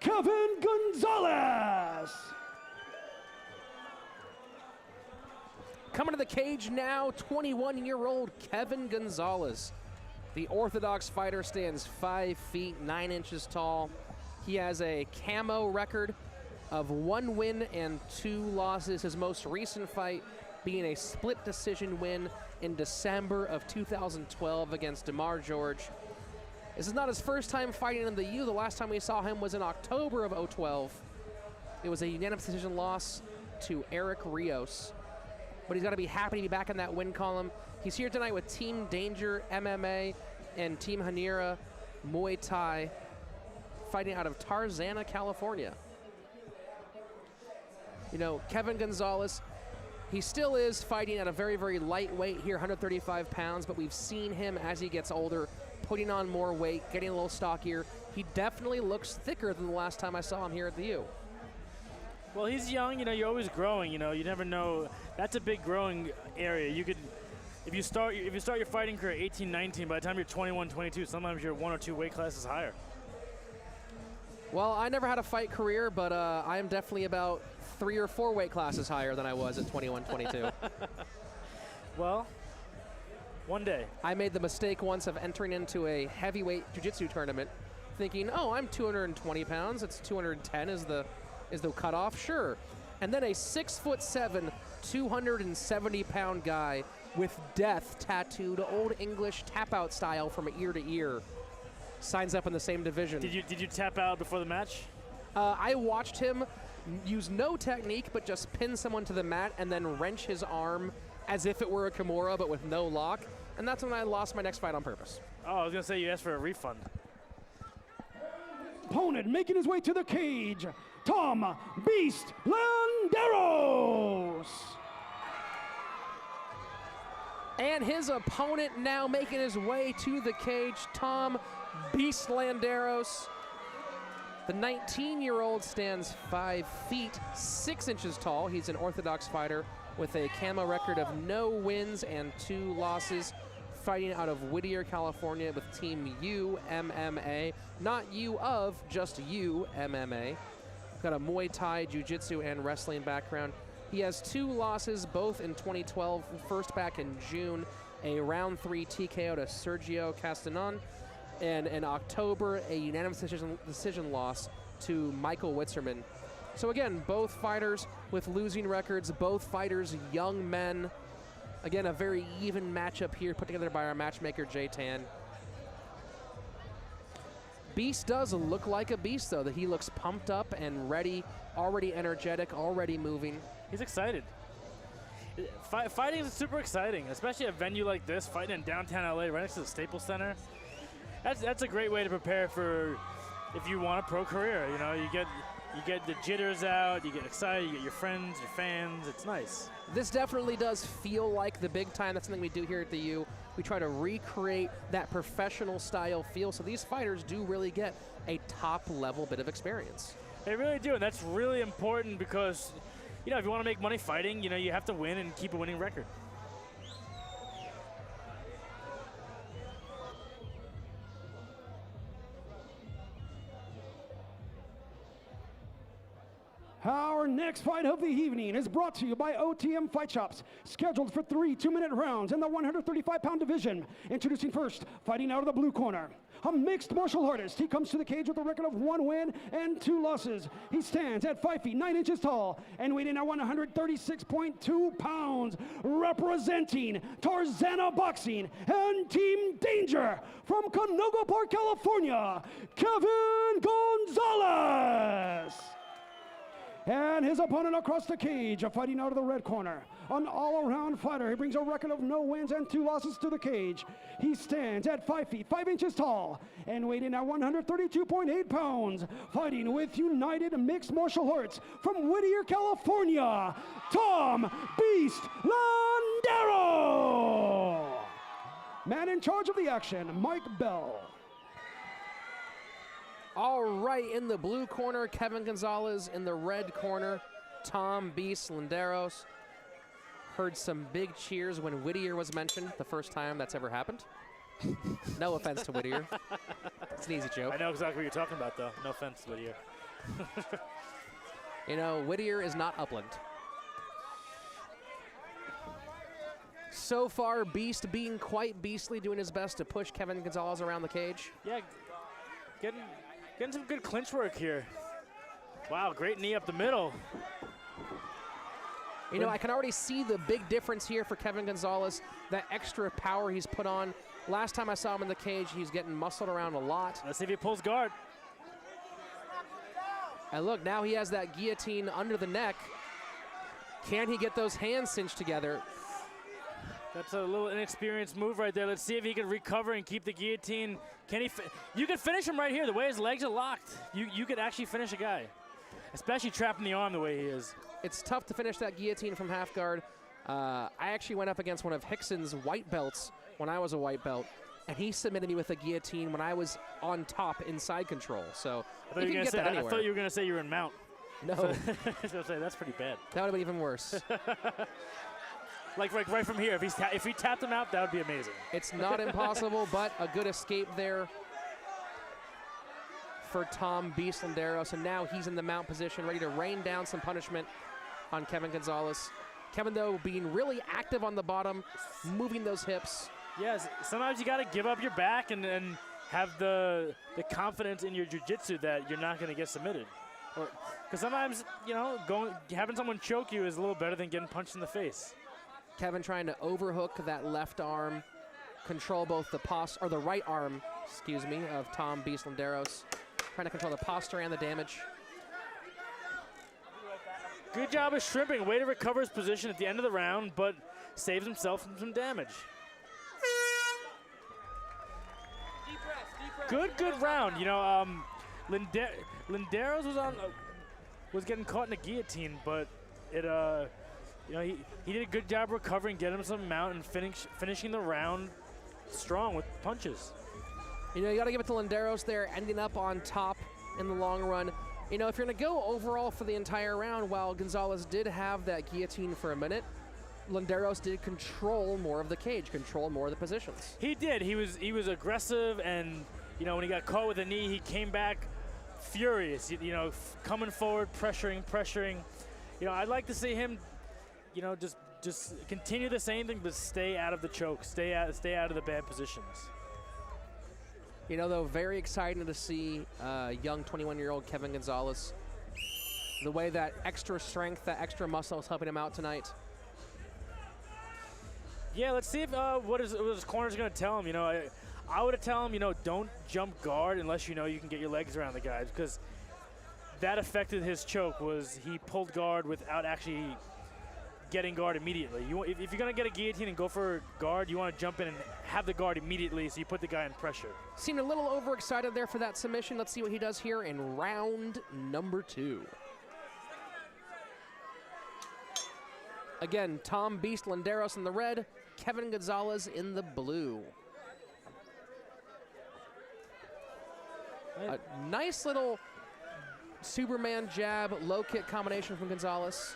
Kevin Gonzalez. Coming to the cage now, 21-year-old Kevin Gonzalez. The Orthodox fighter stands 5 feet 9 inches tall. He has a camo record of 1 win and 2 losses. His most recent fight being a split decision win in December of 2012 against DeMar George. This is not his first time fighting in the U. The last time we saw him was in October of 2012. It was a unanimous decision loss to Eric Rios. But he's got to be happy to be back in that win column. He's here tonight with Team Danger MMA and Team Hanira Muay Thai, fighting out of Tarzana, California. You know, Kevin Gonzalez, he still is fighting at a very, very light weight here, 135 pounds, but we've seen him as he gets older, putting on more weight, getting a little stockier. He definitely looks thicker than the last time I saw him here at the U. Well, he's young, you know, you're always growing, you know, you never know. That's a big growing area. You could, if you start your fighting career at 18, 19, by the time you're 21, 22, sometimes you're 1 or 2 weight classes higher. Well, I never had a fight career, but I am definitely about 3 or 4 weight classes higher than I was at 21, 22. Well, one day. I made the mistake once of entering into a heavyweight jiu-jitsu tournament thinking, oh, I'm 220 pounds, it's 210 is the cutoff, sure. And then a 6'7", 270-pound guy with death tattooed, old English tap-out style from ear to ear, signs up in the same division. Did you tap out before the match? I watched him use no technique, but just pin someone to the mat and then wrench his arm as if it were a Kimura, but with no lock. And that's when I lost my next fight on purpose. Oh, I was going to say you asked for a refund. Opponent making his way to the cage, Thom Beast Landeros. And his opponent now making his way to the cage, Thom Beast Landeros. The 19-year-old stands 5 feet 6 inches tall. He's an Orthodox fighter with a camo record of no wins and 2 losses, fighting out of Whittier, California with Team U MMA. Not U of, just U MMA. Got a Muay Thai, Jiu-Jitsu, and wrestling background. He has 2 losses, both in 2012. First back in June, a round 3 TKO to Sergio Castanon. And in October, a unanimous decision loss to Michael Witzerman. So again, both fighters with losing records, both fighters young men. Again, a very even matchup here put together by our matchmaker, Jay Tan. Beast does look like a beast, though, that he looks pumped up and ready, already energetic, already moving. He's excited. Fighting is super exciting, especially at a venue like this, fighting in downtown LA right next to the Staples Center. That's a great way to prepare for if you want a pro career. You know, you get the jitters out, you get excited, you get your friends, your fans. It's nice. This definitely does feel like the big time. That's something we do here at the U. We try to recreate that professional style feel, so these fighters do really get a top level bit of experience. They really do, and that's really important because, you know, if you want to make money fighting, you know, you have to win and keep a winning record. Our next fight of the evening is brought to you by OTM Fight Shops, scheduled for 3 2-minute rounds in the 135-pound division. Introducing first, fighting out of the blue corner, a mixed martial artist. He comes to the cage with a record of 1 win and 2 losses. He stands at 5 feet 9 inches tall and weighing at 136.2 pounds, representing Tarzana Boxing and Team Danger from Canoga Park, California, Kevin Gonzalez. And his opponent across the cage, fighting out of the red corner, an all-around fighter. He brings a record of no wins and 2 losses to the cage. He stands at 5 feet 5 inches tall and weighing at 132.8 pounds, fighting with United Mixed Martial Arts from Whittier, California, Thom Beast Landero. Man in charge of the action, Mike Bell. All right, in the blue corner, Kevin Gonzalez. In the red corner, Thom Beast Landeros. Heard some big cheers when Whittier was mentioned, the first time that's ever happened. No offense to Whittier. It's an easy joke. I know exactly what you're talking about, though. No offense, Whittier. You know, Whittier is not Upland. So far, Beast being quite beastly, doing his best to push Kevin Gonzalez around the cage. Yeah, getting some good clinch work here. Wow, great knee up the middle. You know, I can already see the big difference here for Kevin Gonzalez, that extra power he's put on. Last time I saw him in the cage, he's getting muscled around a lot. Let's see if he pulls guard. And look, now he has that guillotine under the neck. Can he get those hands cinched together? That's a little inexperienced move right there. Let's see if he can recover and keep the guillotine. Can he? You can finish him right here. The way his legs are locked, you could actually finish a guy, especially trapping the arm the way he is. It's tough to finish that guillotine from half guard. I actually went up against one of Hickson's white belts when I was a white belt, and he submitted me with a guillotine when I was on top in side control. So you can get that anywhere. I thought you were going to say you were in mount. No. So, I was going to say, that's pretty bad. That would have been even worse. Like right from here, if he tapped him out, that would be amazing. It's not impossible, but a good escape there for Thom Beast Landeros, and now he's in the mount position, ready to rain down some punishment on Kevin Gonzalez. Kevin, though, being really active on the bottom, moving those hips. Yes, sometimes you got to give up your back and have the confidence in your jiu-jitsu that you're not going to get submitted. Because sometimes, you know, having someone choke you is a little better than getting punched in the face. Kevin trying to overhook that left arm, control both the right arm, of Thom Beast Landeros. Trying to control the posture and the damage. Good job of shrimping. Way to recover his position at the end of the round, but saves himself from some damage. Deep breath. Good round. You know, Landeros was getting caught in a guillotine, but it you know, he did a good job recovering, getting him some mount, and finishing the round strong with punches. You know, you got to give it to Landeros there, ending up on top in the long run. You know, if you're going to go overall for the entire round, while Gonzalez did have that guillotine for a minute, Landeros did control more of the cage, control more of the positions. He did. He was aggressive, and you know, when he got caught with a knee, he came back furious. You know, coming forward, pressuring. You know, I'd like to see him, you know, just continue the same thing, but stay out of the choke, stay out of the bad positions. You know, though, very exciting to see young 21-year-old Kevin Gonzalez. The way that extra strength, that extra muscle is helping him out tonight. Yeah, let's see if what his corner's going to tell him. You know, I would tell him, you know, don't jump guard unless you know you can get your legs around the guys, because that affected his choke. Was he pulled guard without actually getting guard immediately. If you're going to get a guillotine and go for guard, you want to jump in and have the guard immediately so you put the guy in pressure. Seemed a little overexcited there for that submission. Let's see what he does here in round number 2. Again, Thom Beast Landeros in the red, Kevin Gonzalez in the blue. A nice little Superman jab, low kick combination from Gonzalez.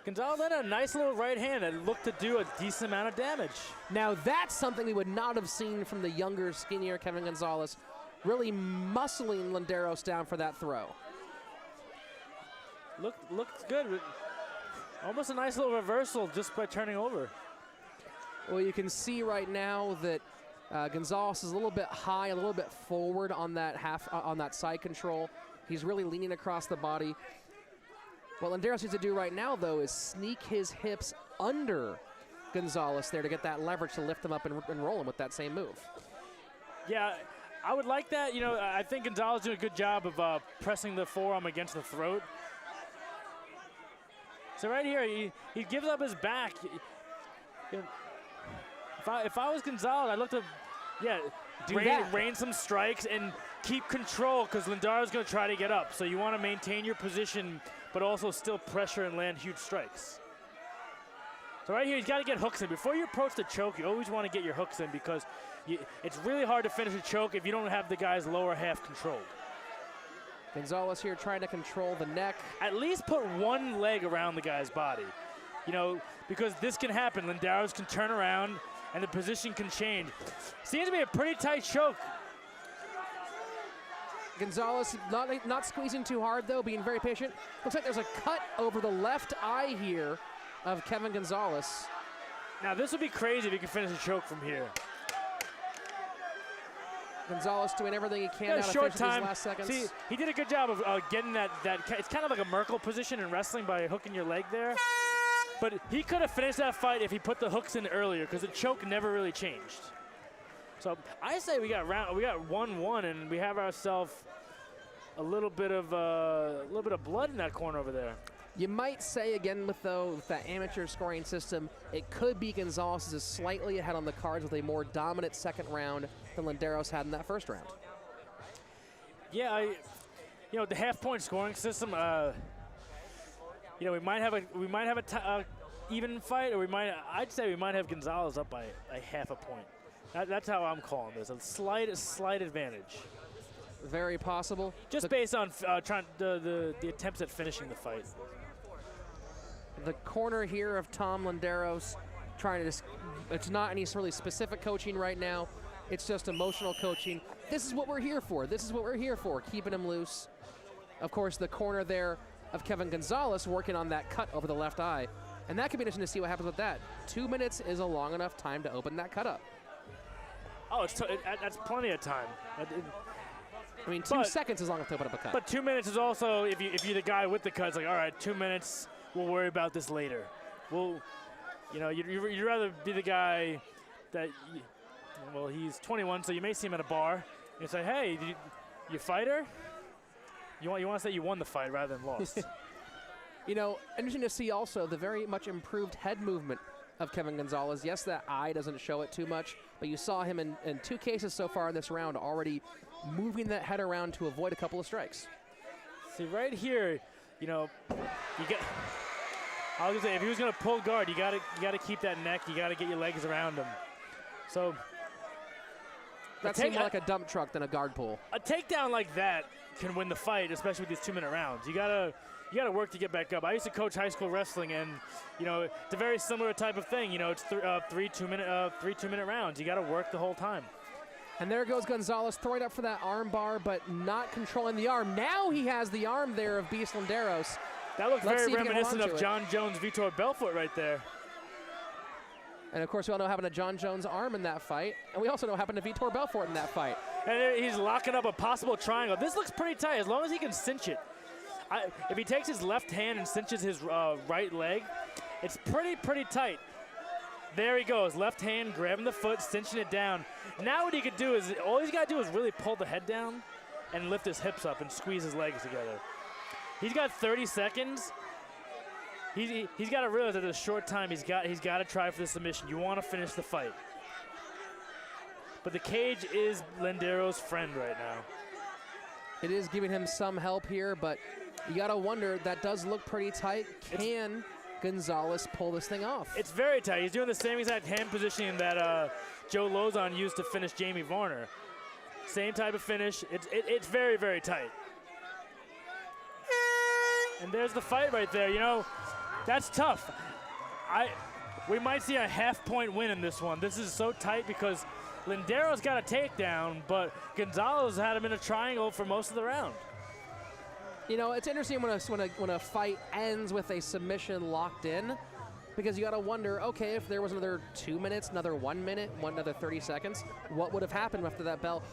Gonzalez had a nice little right hand that looked to do a decent amount of damage. Now that's something we would not have seen from the younger, skinnier Kevin Gonzalez, really muscling Landeros down for that throw. Looked good. Almost a nice little reversal just by turning over. Well, you can see right now that Gonzalez is a little bit high, a little bit forward on that on that side control. He's really leaning across the body. What Landeros needs to do right now, though, is sneak his hips under Gonzalez there to get that leverage to lift him up and roll him with that same move. Yeah, I would like that. You know, I think Gonzalez did a good job of pressing the forearm against the throat. So right here, he gives up his back. You know, if I was Gonzalez, I'd look to, rain some strikes and keep control, because Landeros is going to try to get up. So you want to maintain your position, but also still pressure and land huge strikes. So right here, he's got to get hooks in. Before you approach the choke, you always want to get your hooks in, because it's really hard to finish a choke if you don't have the guy's lower half controlled. Gonzalez here trying to control the neck. At least put one leg around the guy's body. You know, because this can happen. Landeros can turn around and the position can change. Seems to be a pretty tight choke. Gonzalez not squeezing too hard, though, being very patient. Looks like there's a cut over the left eye here of Kevin Gonzalez. Now, this would be crazy if he could finish a choke from here. Gonzalez doing everything he can out of short these time. last seconds. See, he did a good job of getting that. It's kind of like a Merkle position in wrestling by hooking your leg there. But he could have finished that fight if he put the hooks in earlier, because the choke never really changed. So I say we got 1-1, and we have ourselves a little bit of blood in that corner over there. You might say again with that amateur scoring system, it could be Gonzalez is slightly ahead on the cards with a more dominant second round than Landeros had in that first round. Yeah, the half-point scoring system. We might have a even fight, or I'd say we might have Gonzalez up by a half a point. That's how I'm calling this. A slight advantage. Very possible. Just based on the attempts at finishing the fight. The corner here of Thom Landeros trying to it's not any really specific coaching right now. It's just emotional coaching. This is what we're here for. This is what we're here for, keeping him loose. Of course, the corner there of Kevin Gonzalez working on that cut over the left eye. And that could be interesting to see what happens with that. 2 minutes is a long enough time to open that cut up. Oh, that's plenty of time. I mean, 2 seconds is long enough to open up a cut. But 2 minutes is also, if you're the guy with the cut, it's like, all right, 2 minutes, we'll worry about this later. You'd rather be the guy that, he's 21, so you may see him at a bar, and you say, hey, you fighter? You want to say you won the fight rather than lost. Interesting to see also the very much improved head movement of Kevin Gonzalez. Yes, that eye doesn't show it too much, but you saw him in 2 cases so far in this round already moving that head around to avoid a couple of strikes. See, right here, you get. I was gonna say, if he was gonna pull guard, you gotta keep that neck. You gotta get your legs around him. So that seemed more like a dump truck than a guard pull. A takedown like that can win the fight, especially with these 2-minute rounds. You gotta work to get back up. I used to coach high school wrestling, and it's a very similar type of thing. It's three two-minute rounds. You gotta work the whole time. And there goes Gonzalez throwing up for that arm bar, but not controlling the arm. Now he has the arm there of Beast Landeros. That looks very reminiscent of John Jones, Vitor Belfort right there. And of course, we all know what happened to John Jones' arm in that fight. And we also know what happened to Vitor Belfort in that fight. And he's locking up a possible triangle. This looks pretty tight, as long as he can cinch it. If he takes his left hand and cinches his right leg, it's pretty tight. There he goes, left hand, grabbing the foot, cinching it down. Now what he could do is, all he's got to do is really pull the head down and lift his hips up and squeeze his legs together. He's got 30 seconds. He's got to realize that in a short time he's got to try for the submission. You want to finish the fight. But the cage is Landeros' friend right now. It is giving him some help here, but you got to wonder, that does look pretty tight. Can Gonzalez pull this thing off? It's very tight. He's doing the same exact hand positioning that Joe Lozon used to finish Jamie Varner. Same type of finish. It's very, very tight. And there's the fight right there. That's tough. We might see a half-point win in this one. This is so tight because Landeros got a takedown, but Gonzalez had him in a triangle for most of the round. It's interesting when a fight ends with a submission locked in, because you got to wonder, okay, if there was another 2 minutes, another 1 minute, another 30 seconds, what would have happened after that bell?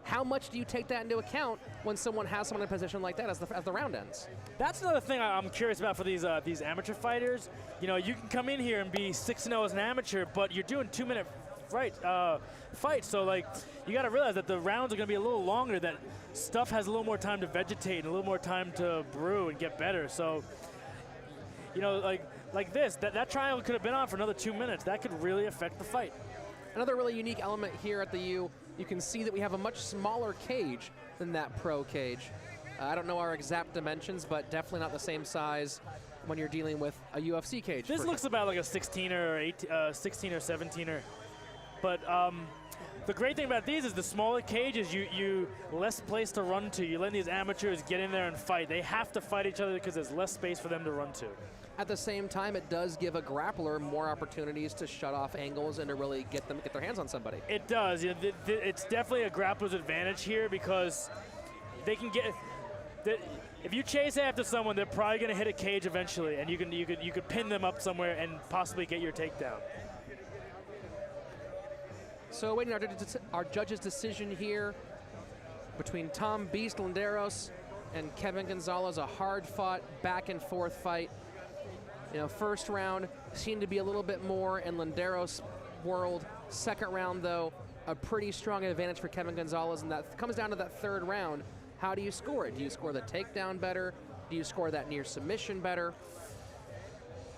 How much do you take that into account when someone has someone in a position like that as the round ends? That's another thing I'm curious about for these amateur fighters. You can come in here and be 6-0 as an amateur, but you're doing 2-minute fights. So you got to realize that the rounds are going to be a little longer. That stuff has a little more time to vegetate and a little more time to brew and get better. So like this, that triangle could have been on for another 2 minutes. That could really affect the fight. Another really unique element here at the U, you can see that we have a much smaller cage than that pro cage. I don't know our exact dimensions, but definitely not the same size when you're dealing with a UFC cage. This looks about like a 16er or 16 or 17er. But the great thing about these is the smaller cages, you less place to run to. You let these amateurs get in there and fight. They have to fight each other because there's less space for them to run to. At the same time, it does give a grappler more opportunities to shut off angles and to really get their hands on somebody. It does. It's definitely a grappler's advantage here because they can get. If you chase after someone, they're probably going to hit a cage eventually, and you could pin them up somewhere and possibly get your takedown. So waiting our judge's decision here between Thom "Beast" Landeros and Kevin Gonzalez, a hard-fought back-and-forth fight. You know, first round seemed to be a little bit more in Landeros' world. Second round, though, a pretty strong advantage for Kevin Gonzalez, and that comes down to that third round. How do you score it? Do you score the takedown better? Do you score that near submission better?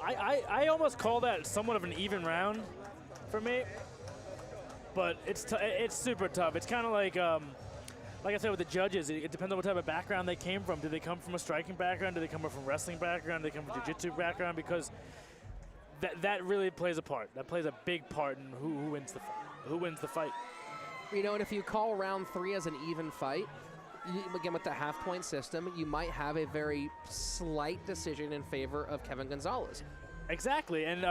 I almost call that somewhat of an even round for me, but it's super tough. It's kind of like I said with the judges, it depends on what type of background they came from. Do they come from a striking background? Do they come from wrestling background? Do they come from jiu-jitsu background? Because that really plays a part. That plays a big part in who wins the fight. Who wins the fight? You know, and if you call round 3 as an even fight, again with the half-point system, you might have a very slight decision in favor of Kevin Gonzalez. Exactly, and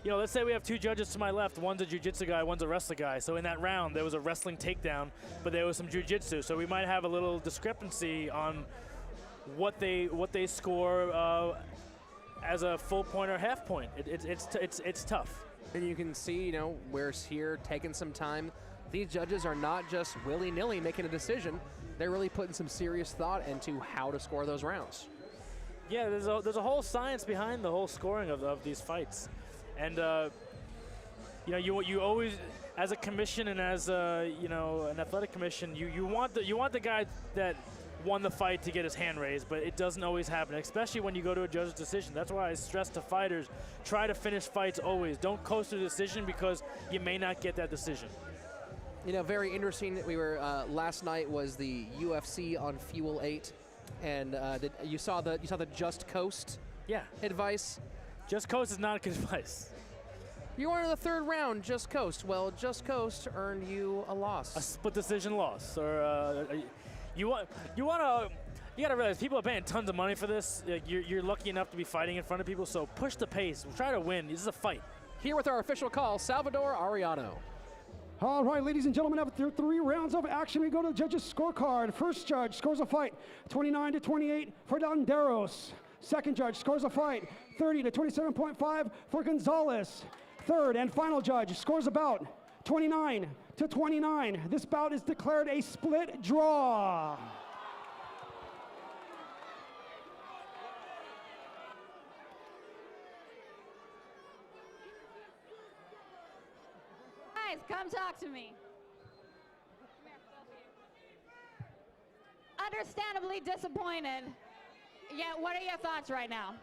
you know, let's say we have 2 judges to my left. One's a jiu-jitsu guy, one's a wrestling guy. So in that round, there was a wrestling takedown, but there was some jiu-jitsu. So we might have a little discrepancy on what they score as a full point or half point. It's tough. And you can see, you know, we're here taking some time. These judges are not just willy-nilly making a decision. They're really putting some serious thought into how to score those rounds. Yeah, there's a whole science behind the whole scoring of these fights, and you know, you always, as a commission and as you know, an athletic commission, you want the guy that won the fight to get his hand raised, but it doesn't always happen, especially when you go to a judge's decision. That's why I stress to fighters, try to finish fights always. Don't coast to a decision because you may not get that decision. You know, very interesting. We were last night was the UFC on Fuel 8, and you saw the just coast advice. Just coast is not good advice. You were in the third round, just coast. Well, just coast earned you a loss. A split decision loss, or you gotta realize people are paying tons of money for this. You're lucky enough to be fighting in front of people, so push the pace. Try to win. This is a fight. Here with our official call, Salvador Arellano. All right, ladies and gentlemen, after 3 rounds of action, we go to the judges' scorecard. First judge scores a fight 29-28 for Landeros. Second judge scores a fight 30-27.5 for Gonzalez. Third and final judge scores a bout 29-29. This bout is declared a split draw. Guys, come talk to me. Understandably disappointed. Yeah, what are your thoughts right now?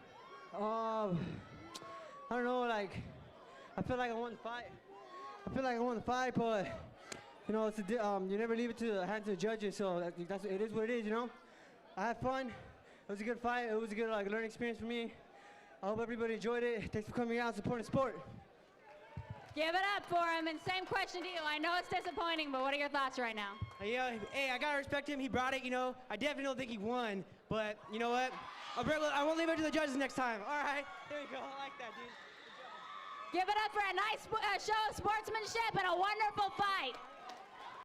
I don't know, like, I feel like I won the fight. But, you know, it's you never leave it to the hands of the judges, so it is what it is, you know? I had fun. It was a good fight. It was a good learning experience for me. I hope everybody enjoyed it. Thanks for coming out and supporting the sport. Give it up for him, and same question to you. I know it's disappointing, but what are your thoughts right now? Yeah, hey, I gotta respect him. He brought it, you know. I definitely don't think he won, but you know what? I won't leave it to the judges next time. All right, there we go. I like that, dude. Give it up for a nice show of sportsmanship and a wonderful fight.